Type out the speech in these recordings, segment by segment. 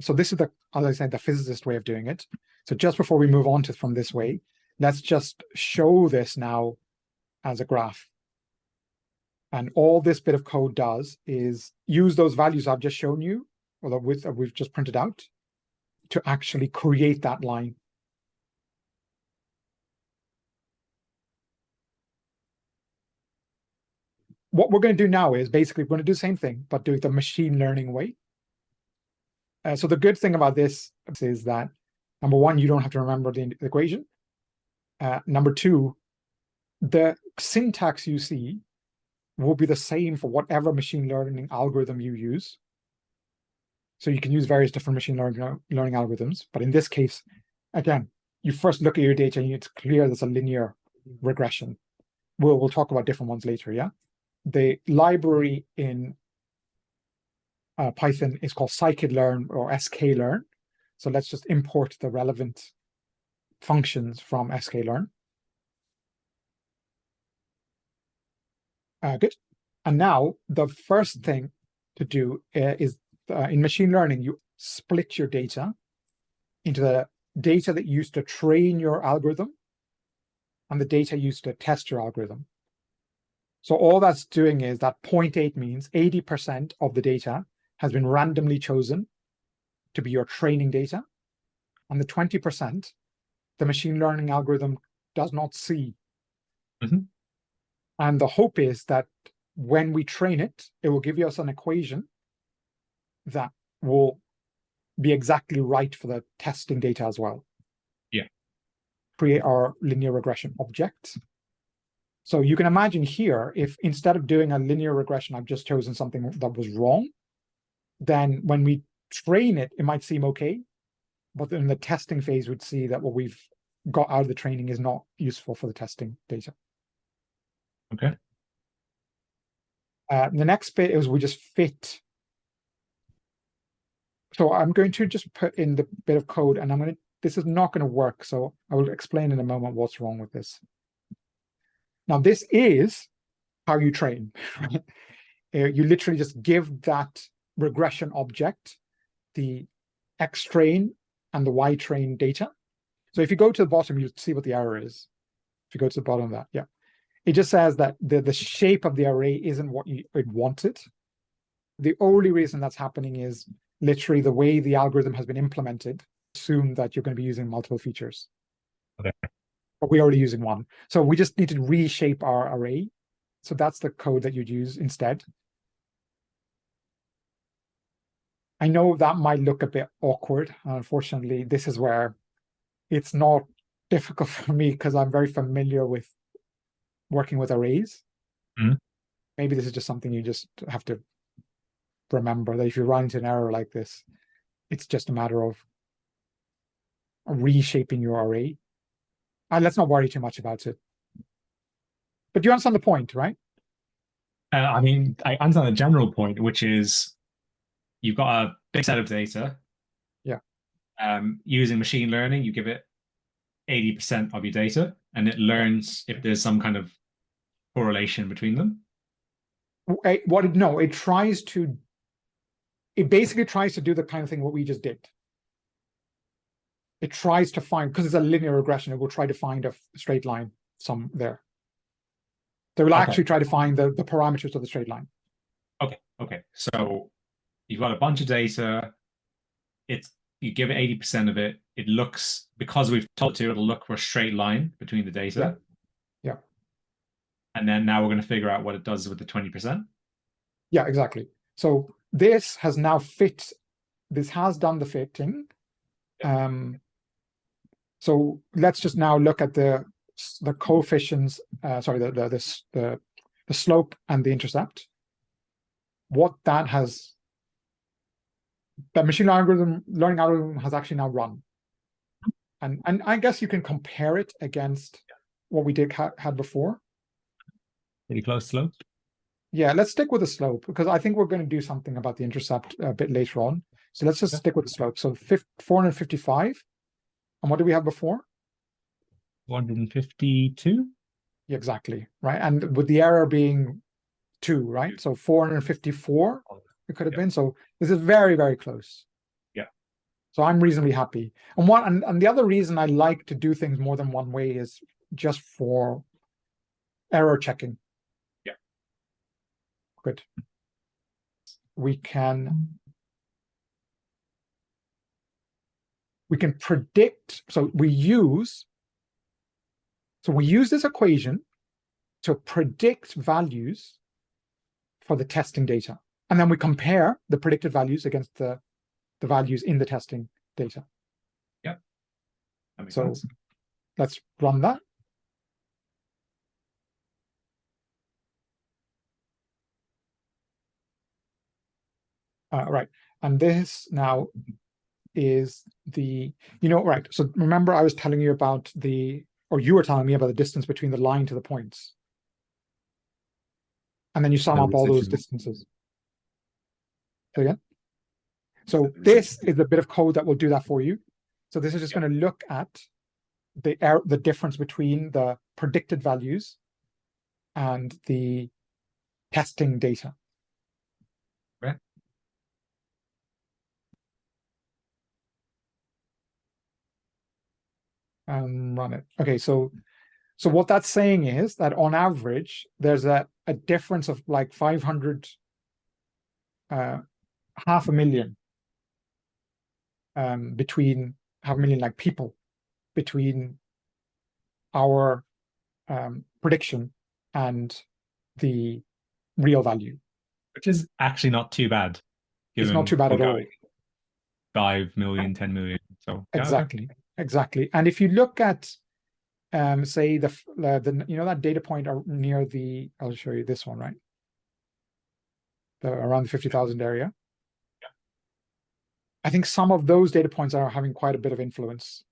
So this is the, as I said, the physicist way of doing it. So just before we move on to from this way, let's just show this now as a graph. And all this bit of code does is use those values I've just shown you, or that we've just printed out, to actually create that line. What we're going to do now is basically we're going to do the same thing, but do it the machine learning way. So the good thing about this is that, number one, you don't have to remember the equation. Number two, the syntax you see will be the same for whatever machine learning algorithm you use. So you can use various different machine learning algorithms. But in this case, again, you first look at your data and it's clear there's a linear regression. We'll talk about different ones later, yeah? The library in Python is called scikit-learn or sklearn. So let's just import the relevant functions from sklearn. Good. And now the first thing to do is in machine learning, you split your data into the data that you used to train your algorithm and the data used to test your algorithm. So all that's doing is that 0.8 means 80% of the data has been randomly chosen to be your training data. And the 20%, the machine learning algorithm does not see. Mm-hmm. And the hope is that when we train it, it will give us an equation that will be exactly right for the testing data as well. Yeah. Create our linear regression object. So you can imagine here, if instead of doing a linear regression, I've just chosen something that was wrong, then when we train it, it might seem okay. But in the testing phase, we'd see that what we've got out of the training is not useful for the testing data. Okay. The next bit is we just fit. So I'm going to just put in the bit of code, and this is not going to work. So I will explain in a moment what's wrong with this. Now, this is how you train. Right? You literally just give that regression object the X train and the Y train data. So if you go to the bottom, you'll see what the error is. If you go to the bottom of that, yeah. It just says that the shape of the array isn't what it wanted. The only reason that's happening is literally the way the algorithm has been implemented. Assume that you're going to be using multiple features. Okay. But we're already using one. So we just need to reshape our array. So that's the code that you'd use instead. I know that might look a bit awkward. Unfortunately, this is where it's not difficult for me because I'm very familiar with working with arrays. Mm-hmm. Maybe this is just something you just have to remember, that if you run into an error like this, it's just a matter of reshaping your array. And let's not worry too much about it. But you understand the point, right? I mean, I understand the general point, which is you've got a big set of data. Yeah. Using machine learning, you give it 80% of your data, and it learns if there's some kind of correlation between them. It basically tries to do the kind of thing what we just did. It tries to find, because it's a linear regression, it will try to find a straight line there. They will actually try to find the parameters of the straight line. Okay. So you've got a bunch of data. You give it 80% of it. It looks, because we've told it to, it'll look for a straight line between the data. Yeah. And then now we're going to figure out what it does with the 20%. Yeah, exactly. So this has now fit. This has done the fitting. So let's just now look at the coefficients. The slope and the intercept. What that has, the machine learning algorithm has actually now run, and I guess you can compare it against what we had before. Pretty close slope. Yeah, let's stick with the slope because I think we're going to do something about the intercept a bit later on. So let's just stick with the slope. So 455. And what did we have before? 452. Yeah, exactly. Right. And with the error being 2, right? So 454 it could have been. So this is very, very close. Yeah. So I'm reasonably happy. And the other reason I like to do things more than one way is just for error checking. Yeah. Good. We can predict, so we use this equation to predict values for the testing data. And then we compare the predicted values against the values in the testing data. Yeah. That makes So sense. let's run that. Right. And this now is right. So remember I was telling you about or you were telling me about the distance between the line to the points. And then you sum up all those distances. So again. So this is a bit of code that will do that for you. So this is just going to look at the difference between the predicted values and the testing data. Right. Run it. Okay, so what that's saying is that on average, there's a difference of like 500, 500,000 between 500,000 like people between our prediction and the real value. Which is actually not too bad. It's not too bad at all. 5 million, 10 million. So exactly. And if you look at say the that data point near I'll show you this one, right? Around the 50,000 area. Yeah. I think some of those data points are having quite a bit of influence.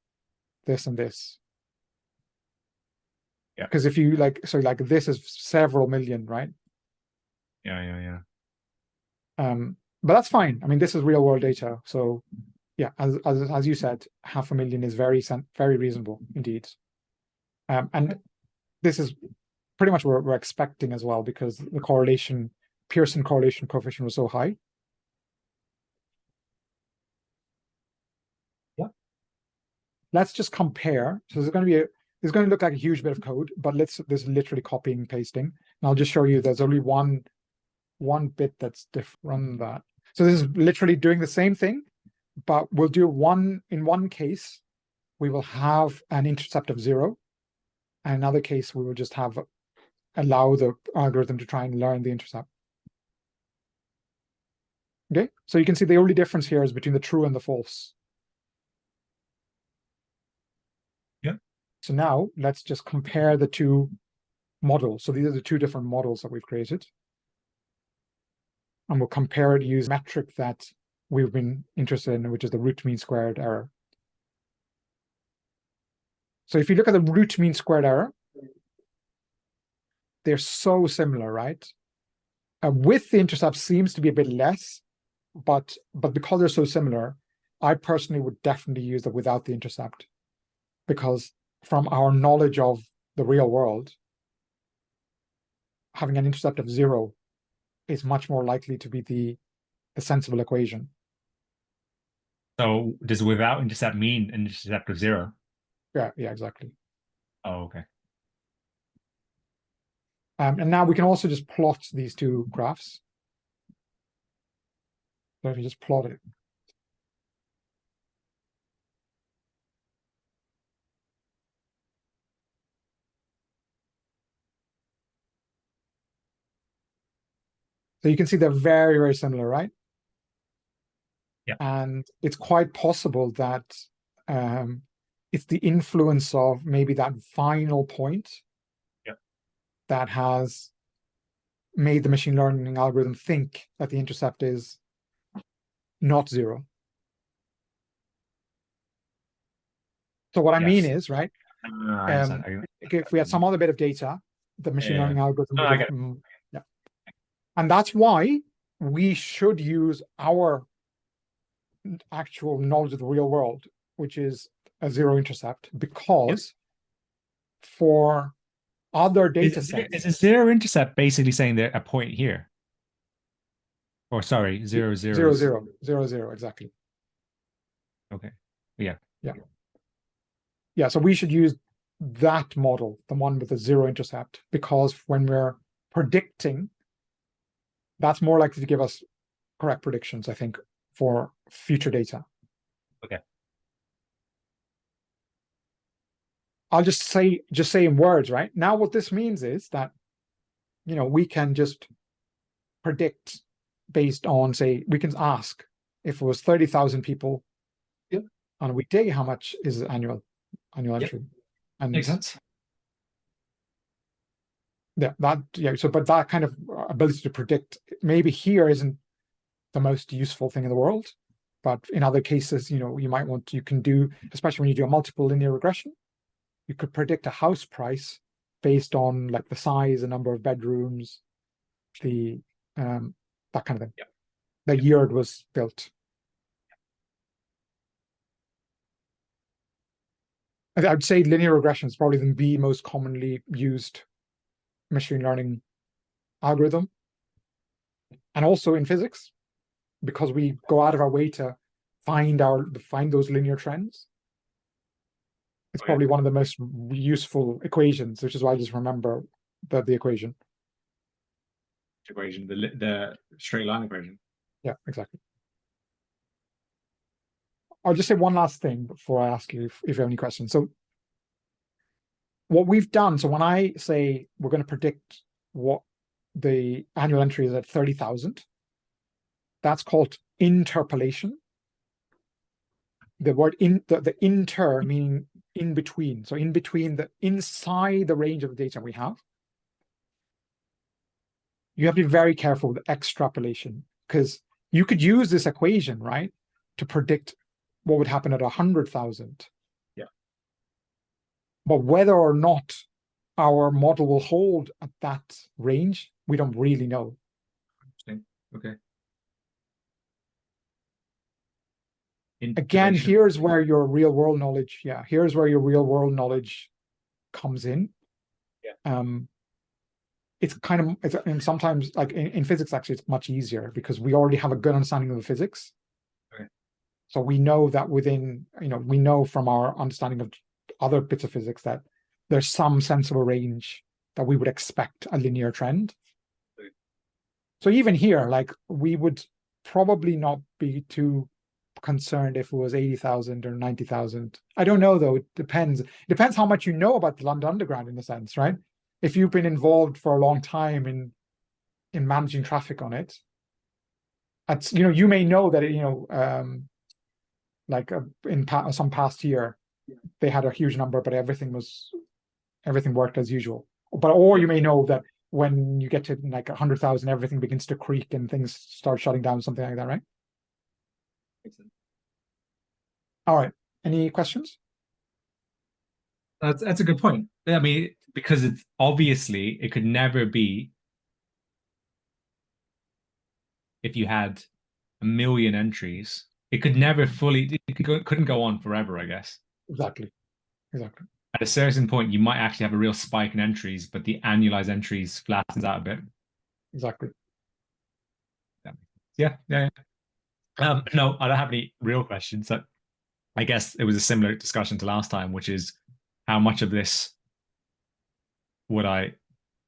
This and this. Yeah. Because if you this is several million, right? Yeah. But that's fine. I mean, this is real world data. So yeah, as you said, 500,000 is very reasonable indeed. And this is pretty much what we're expecting as well, because the Pearson correlation coefficient was so high. Yeah. Let's just compare. So there's going to look like a huge bit of code, but this is literally copying and pasting. And I'll just show you there's only one bit that's different from that. So this is literally doing the same thing, but we'll do in one case, we will have an intercept of 0. And in another case, we will just allow the algorithm to try and learn the intercept. Okay, so you can see the only difference here is between the true and the false. Yeah. So now let's just compare the two models. So these are the two different models that we've created. And we'll compare it using a metric that we've been interested in, which is the root mean squared error. So if you look at the root mean squared error, they're so similar, right? With the intercept seems to be a bit less, but because they're so similar, I personally would definitely use it without the intercept, because from our knowledge of the real world, having an intercept of 0 is much more likely to be the sensible equation. So does without intercept mean an intercept of 0? Yeah, exactly. Oh, okay. And now we can also just plot these two graphs. So if you just plot it. So you can see they're very, very similar, right? Yeah. And it's quite possible that it's the influence of maybe that final point that has made the machine learning algorithm think that the intercept is not 0. So what I mean is, right, if we had some other bit of data, the machine learning algorithm would have, yeah. And that's why we should use our actual knowledge of the real world, which is a 0 intercept, because for other data sets. Is a 0 intercept basically saying that a point here? Or sorry, 0, 0, 0, 0, 0, 0, exactly. Okay. Yeah. Yeah, so we should use that model, the one with the zero intercept, because when we're predicting, that's more likely to give us correct predictions, I think, for future data. Okay. I'll just say in words, right? Now what this means is that, we can just predict based on, say, we can ask if it was 30,000 people on a weekday, how much is annual entry? And Makes sense. So but that kind of ability to predict maybe here isn't the most useful thing in the world, but in other cases, you can do, especially when you do a multiple linear regression, you could predict a house price based on like the size, the number of bedrooms, the that kind of thing. The year it was built. I would say linear regression is probably the most commonly used machine learning algorithm. And also in physics, because we go out of our way to find those linear trends. It's probably one of the most useful equations, which is why I just remember the equation. The straight line equation. Yeah, exactly. I'll just say one last thing before I ask you if you have any questions. So what we've done, so when I say we're going to predict what the annual entry is at 30,000, that's called interpolation. The word the inter meaning in between. So in between inside the range of the data we have. You have to be very careful with extrapolation, because you could use this equation, right, to predict what would happen at 100,000. Yeah. But whether or not our model will hold at that range, we don't really know. Interesting. Okay. Again, here's where your real world knowledge, comes in. Yeah. It's and sometimes like in physics, actually, it's much easier because we already have a good understanding of the physics. Okay. So we know that we know from our understanding of other bits of physics that there's some sensible range that we would expect a linear trend. Okay. So even here, like, we would probably not be too concerned if it was 80,000 or 90,000. I don't know, though. It depends. It depends how much you know about the London Underground, in a sense, right? If you've been involved for a long time in managing traffic on it, you may know that in some past year they had a huge number, but everything worked as usual. Or you may know that when you get to like 100,000, everything begins to creak and things start shutting down, something like that, right? All right. Any questions? That's a good point. I mean, because it could never be, if you had 1 million entries, it couldn't go on forever, I guess. Exactly. At a certain point, you might actually have a real spike in entries, but the annualized entries flattens out a bit. Exactly. Yeah. No, I don't have any real questions. I guess it was a similar discussion to last time, which is how much of this can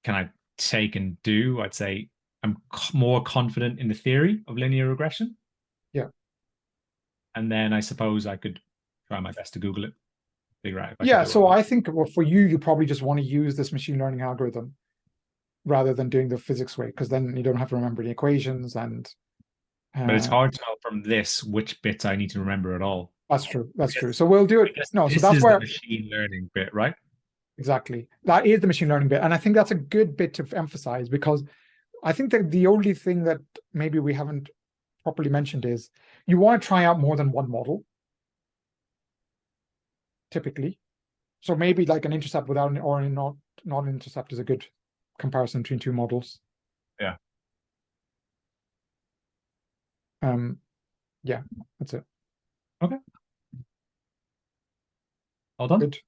I take and do? I'd say I'm more confident in the theory of linear regression. Yeah. And then I suppose I could try my best to Google it, figure out. Yeah. So I think, well, for you probably just want to use this machine learning algorithm rather than doing the physics way, because then you don't have to remember the equations and. But it's hard to know from this which bits I need to remember at all. That's true. So we'll do it. No, so that's where the machine learning bit, right? Exactly. That is the machine learning bit. And I think that's a good bit to emphasize, because I think that the only thing that maybe we haven't properly mentioned is you want to try out more than one model, typically. So maybe like an intercept without or not an intercept is a good comparison between two models. Yeah. Yeah, that's it. Okay. All done. Good.